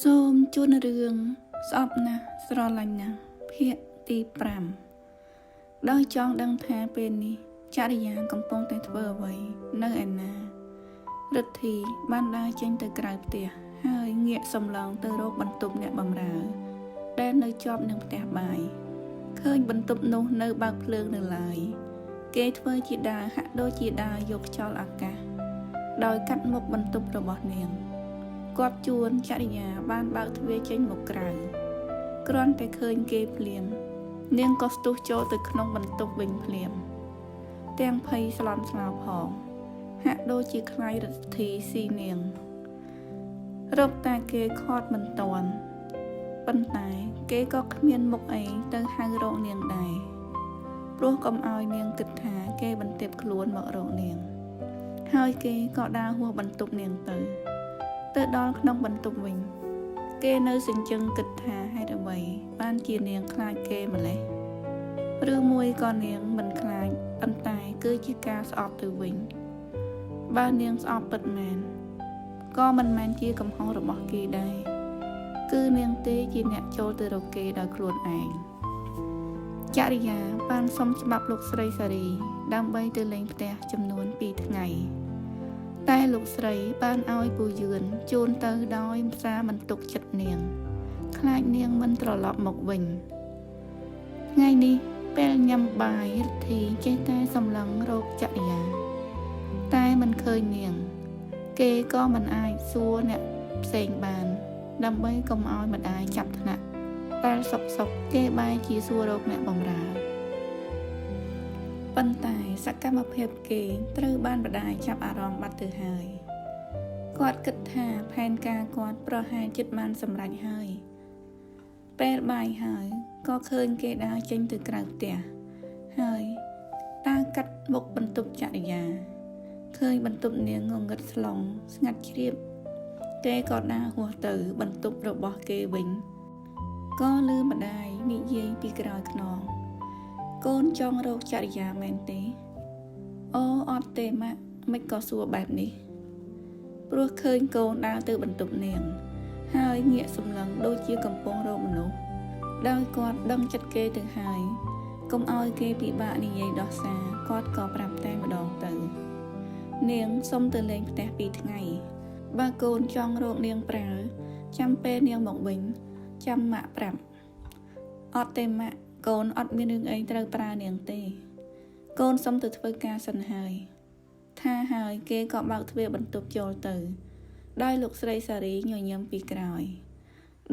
សូមជូនរឿងស្អប់ណាស់ស្រឡាញ់ណាស់ភាគទី5ដោយចង់ដឹងថាពេលនេះចរិយាកំពុងតែធ្វើអ្វីនៅឯណារិទ្ធីបានដើរចេញទៅក្រៅផ្ទះហើយងាកសំឡងទៅរកបន្ទប់អ្នកបម្រើដែលនៅជាប់នឹងផ្ទះបាយឃើញបន្ទប់នោះនៅបើកភ្លើងនៅឡើយគេធ្វើជាដើរហាក់ដូចជាដើរយកខ្យល់អាកាសដោយកាត់មុខបន្ទប់របស់នាងគាត់ជួនចរិយាបានបើកទ្វារចេញមកក្រៅគ្រាន់តែឃើញគេភ្លាមនាងក៏ស្ទុះចូលទៅក្នុងបន្ទប់វិញភ្លាមទាំងភ័យស្លន់ស្លោផងហាក់ដូចជាខ្លាចរិទ្ធីស៊ីនាងរកតែគេខាត់មិនតាន់ប៉ុន្តែគេក៏គ្មានមុខអីទៅហៅរកនាងដែរព្រោះកុំឲ្យនាងគិតថាគេបន្ទាបខ្លួនមករកនាងហើយគេក៏ដើរហួសបន្ទប់នាងទៅដល់ក្នុងបន្ទប់វិញគេនៅសញ្ជឹងគិតថាហេតុអ្វីបានជានាងខ្លាចគេម្លេះឬមួយក៏នាងមិនខ្លាចប៉ុន្តែគឺជាការស្អប់ទៅវិញបើនាងស្អប់ពិតមែនក៏មិនមែនជាកំហុសរបស់គេដែរគឺនាងទេជាអ្នកចូលទៅរកគេដោយខ្លួនឯងចរិយាបានសុំច្បាប់លោកស្រីសារីដើម្បីទៅលេងផ្ទះចំនួន2ថ្ងៃតែលោកស្រីបានឲ្យពូយឿនជូនទៅដោយសារមិនទុកចិត្តនាងខ្លាចនាងមិនត្រឡប់មកវិញថ្ងៃនេះពេលញ៉ាំបាយរិទ្ធីចេះតែសម្លឹងរកចរិយាតែមិនឃើញនាងគេក៏មិនអាចសួរអ្នកផ្សេងបានដើម្បីកុំឲ្យម្ដាយចាប់ថ្នាក់តែសុកគេបែរជាសួររកអ្នកបម្រើប៉ុន្តែសកម្មភាពគេត្រូវបានម្ដាយចាប់អារម្មណ៍បាត់ទៅហើយគាត់គិតថាផែនការគាត់ប្រហែលជិតបានសម្រេចហើយពេលបាយហើយក៏ឃើញគេដើរចេញទៅក្រៅផ្ទះហើយដើរកាត់មុខបន្ទប់ចរិយាឃើញបន្ទប់នាងងងឹតស្លុងស្ងាត់ជ្រាបគេក៏ដើរហួសទៅបន្ទប់របស់គេវិញក៏ឮម្ដាយនិយាយពីក្រោយខ្នងកូនចង់រកចរិយាមែនទេអូអត់ទេម៉ាក់មិនក៏សួរបែបនេះព្រោះឃើញកូនដើរទៅបន្ទប់នាងហើយងាកសម្លឹងដូចជាកំពុងរកមនុស្សដោយគាត់ដឹងចិត្តគេទៅហើយកុំឲ្យគេពិបាកនិយាយដោះសារគាត់ក៏ប្រាប់តែម្ដងទៅនាងសុំទៅលេងផ្ទះ2ថ្ងៃបើកូនចង់រកនាងប្រើចាំពេលនាងមកវិញចាំម៉ាក់ប្រាប់អត់ទេម៉ាក់កូនអត់មានរឿងអីត្រូវប្រើនាងទេកូនសុំទៅធ្វើការសិនហើយថាហើយគេក៏បើកទ្វារបន្ទប់ចូលទៅដោយលោកស្រីសារីញញឹមពីក្រោយ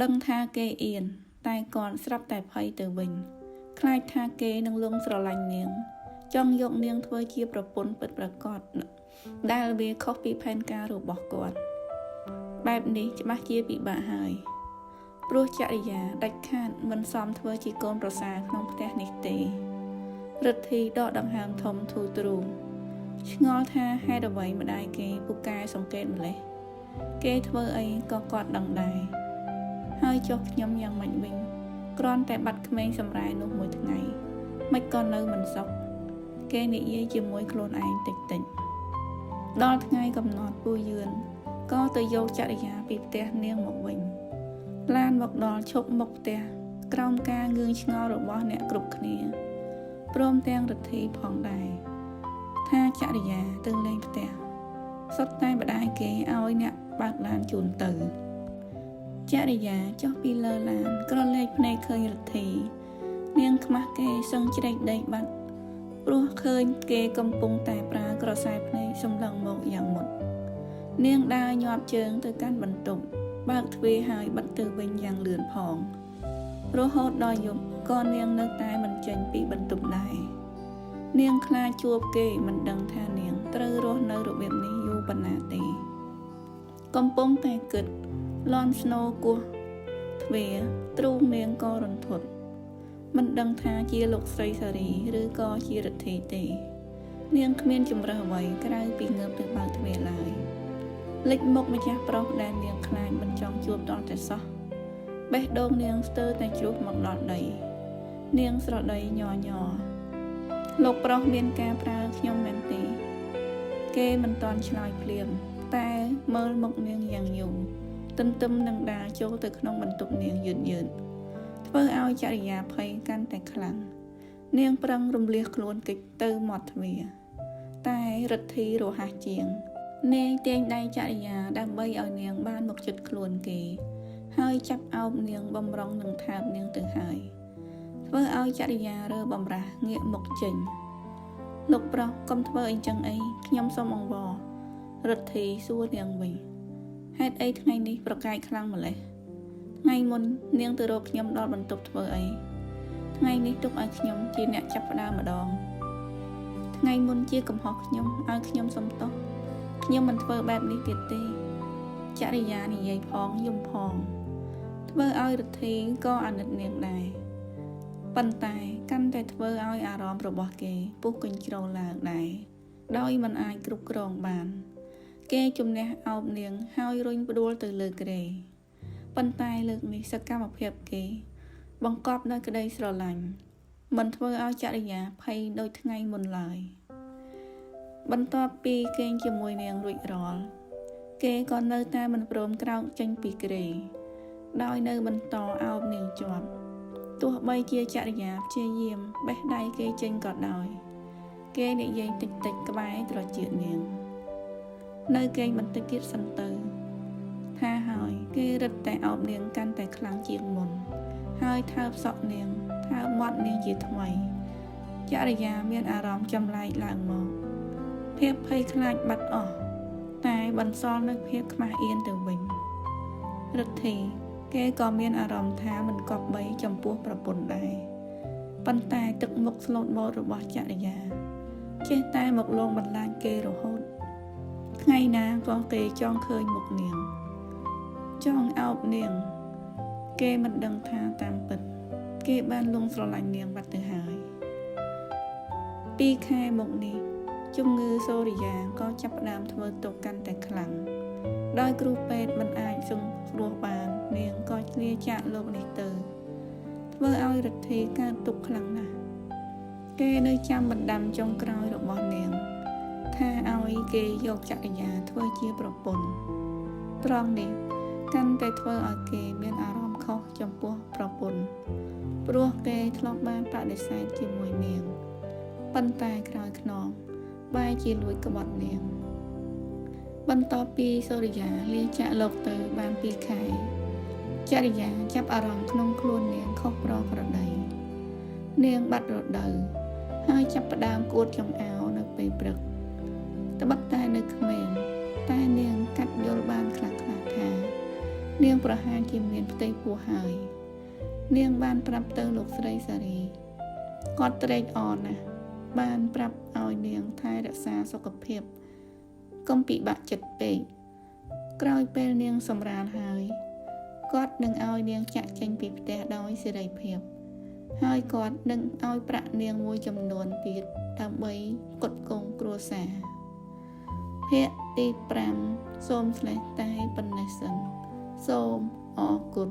ដឹងថាគេអៀនតែគាត់ស្រាប់តែភ័យទៅវិញខ្លាចថាគេនឹងលងស្រឡាញ់នាងចង់យកនាងធ្វើជាប្រពន្ធពិតប្រាកដដែលវាខុសពីផែនការរបស់គាត់បែបនេះច្បាស់ជាពិបាកហើយព្រោះចរិយាដាច់ខាតមិនសមធ្វើជាកូនប្រសារក្នុងផ្ទះនេះទេរិទ្ធីដកដង្ហើមធំធូរទ្រូងឆ្ងល់ថាហេតុអ្វីម្ដាយគេពូកែសង្កេតម្លេះគេធ្វើអីក៏គាត់ដឹងដែរហើយចុះខ្ញុំយ៉ាងម៉េចវិញគ្រាន់តែបាត់ក្មេងសម្រែនោះមួយថ្ងៃមិនក៏នៅមិនសុខគេនិយាយជាមួយខ្លួនឯងតិចដល់ថ្ងៃកំណត់ពូយឿនក៏ទៅយកចរិយាពីផ្ទះនាងមកវិញឡានមកដល់ឈប់មុខផ្ទះក្រោមការងឿងឆ្ងល់របស់អ្នកគ្រប់គ្នាព្រមទាំងរិទ្ធីផងដែរថាចរិយាទៅលេងផ្ទះសុទ្ធតែម្ដាយគេឲ្យអ្នកបើកឡានជូនទៅចរិយាចុះពីលើឡានក្រឡេកភ្នែកឃើញរិទ្ធីនាងខ្មាស់គេសឹងជ្រែកដេកបាត់ព្រោះឃើញគេកំពុងតែប្រើក្រសែភ្នែកសម្លឹងមកយ៉ាងមុតនាងដើរញាប់ជើងទៅកាន់បន្ទប់បើកទ្វារហើយបិទទៅវិញយ៉ាងលឿនផងរហូតដល់យប់ក៏នាងនៅតែមិនចេញពីបន្ទប់ដែរនាងខ្លាចជួបគេមិនដឹងថានាងត្រូវរស់នៅរបៀបនេះយូរប៉ុណ្ណាទេកំពុងតែគិតលន់ស្នូគោះទ្វារទ្រូងនាងក៏រន្ធត់មិនដឹងថាជាលោកស្រីសារីឬក៏ជារិទ្ធីទេនាងគ្មានជំរើសអ្វីក្រៅពីងើបទៅបើកទ្វារឡើយលិចមុខម្ចាស់ប្រុសដែលនាងខ្លាចមិនចង់ជួបដល់តែសោះបេះដូងនាងស្ទើរតែជ្រុះមកដល់ដីនាងស្រដីញ័រលោកប្រុសមានការប្រើខ្ញុំមែនទេគេមិនទាន់ឆ្លើយភ្លាមតែមើលមុខនាងយ៉ាងយូរ ទន្ទឹមនឹងដើរចូលទៅក្នុងបន្ទប់នាងយឺតធ្វើឲ្យចរិយាភ័យកាន់តែខ្លាំងនាងប្រឹងរំលាសខ្លួនគេចទៅមាត់ទ្វារតែរិទ្ធីរហ័សជាងនាងទាញដៃចរិយាដើម្បីឲ្យនាងបានមកជិតខ្លួនគេហើយចាប់អោបនាងបំរុងនឹងថើបនាងទៅហើយធ្វើឲ្យចរិយារើបំរាស់ងាកមុខចេញលោកប្រុសកុំធ្វើអីចឹងអីខ្ញុំសូមអង្វររិទ្ធីសួរនាងវិញហេតុអីថ្ងៃនេះប្រកែកខ្លាំងម្ល៉េះថ្ងៃមុននាងទៅរកខ្ញុំដល់បន្ទប់ធ្វើអីថ្ងៃនេះទុកឲ្យខ្ញុំជាអ្នកចាប់ផ្ដើមម្ដងថ្ងៃមុនជាកំហុសខ្ញុំឲ្យខ្ញុំសុំទោសខ្ញុំមិនធ្វើបែបនេះទៀតទេចរិយានិយាយផងយំផងធ្វើឲ្យរិទ្ធីក៏អាណិតនាងដែរប៉ុន្តែកាន់តែធ្វើឲ្យអារម្មណ៍របស់គេពុះកញ្ជ្រោលឡើងដែរដោយមិនអាចគ្រប់គ្រងបានគេជំនះអោបនាងហើយរុញផ្ដួលទៅលើគ្រែប៉ុន្តែលើកនេះសកម្មភាពគេបង្កប់ដោយក្តីស្រឡាញ់មិនធ្វើឲ្យចរិយាភ័យដូចថ្ងៃមុនឡើយបន្ទាប់ពីគេងជាមួយនាងរួចរាល់គេក៏នៅតែមិនព្រមក្រោកចេញពីគ្រែដោយនៅបន្តអោបនាងជាប់ទោះបីជាចរិយាព្យាយាមបេះដៃគេចេញក៏ដោយគេនិយាយតិចក្បែរត្រចៀកនាងនៅគេងបន្តិចទៀតសិនទៅថាហើយគេរឹតតែអោបនាងកាន់តែខ្លាំងជាងមុនហើយថើបសក់នាងថើបមាត់នាងជាថ្មីចរិយាមានអារម្មណ៍ចម្លែកឡើងមកភាពភ័យខ្លាចបាត់អស់តែបន្សល់នូវភាពខ្មាស់អៀនទៅវិញរិទ្ធីគេក៏មានអារម្មណ៍ថាមិនគប្បីចំពោះប្រពន្ធដែរប៉ុន្តែទឹកមុខស្លូតបូតរបស់ចរិយាចេះតែមកលងបន្លាចគេរហូតថ្ងៃណាក៏គេចង់ឃើញមុខនាងចង់អោបនាងគេមិនដឹងថាតាមពិតគេបានលងស្រឡាញ់នាងបាត់ទៅហើយ2 ខែមកនេះជំងឺសូរិយាក៏ចាប់ផ្ដើមធ្វើទុក្ខកាន់តែខ្លាំងដោយគ្រូពេទ្យមិនអាចសង្គ្រោះបាននាងក៏ឆ្លៀចាកលោកនេះទៅធ្វើឲ្យរិទ្ធីកើតទុក្ខខ្លាំងណាស់គេនៅចាំបណ្ដាំចុងក្រោយរបស់នាងថាឲ្យគេយកចរិយាធ្វើជាប្រពន្ធត្រង់នេះកាន់តែធ្វើឲ្យគេមានអារម្មណ៍ខុសចំពោះប្រពន្ធព្រោះគេធ្លាប់បានបដិសេធជាមួយនាងប៉ុន្តែក្រោយខ្នងបែរជាលួចក្បត់នាងបន្ទាប់ពីសូរិយាលាចាកលោកទៅបាន2 ខែចរិយាចាប់អារម្មណ៍ក្នុងខ្លួននាងខុសប្រក្រតីនាងបាត់រដូវហើយចាប់ផ្ដើមគួតចំអោនៅពេលព្រឹកត្បិតតែនៅក្មេងតែនាងកាត់យល់បានខ្លះៗថានាងប្រហែលជាមានផ្ទៃពោះហើយនាងបានប្រាប់ទៅលោកស្រីសារីគាត់ត្រេកអរណាស់បានប្រាប់ឲ្យនាងថែរក្សាសុខភាពកុំពិបាកចិត្តពេកក្រោយពេលនាងសម្រាលហើយគាត់នឹងឲ្យនាងចាក់ចេញពីផ្ទះដោយសេរីភាពហើយគាត់នឹងឲ្យប្រាក់នាងមួយចំនួនទៀតដើម្បីផ្គត់ផ្គង់គ្រួសារភាគទី5សូមឆ្លេះតែប៉ុណ្ណេះសិនសូមអរគុណ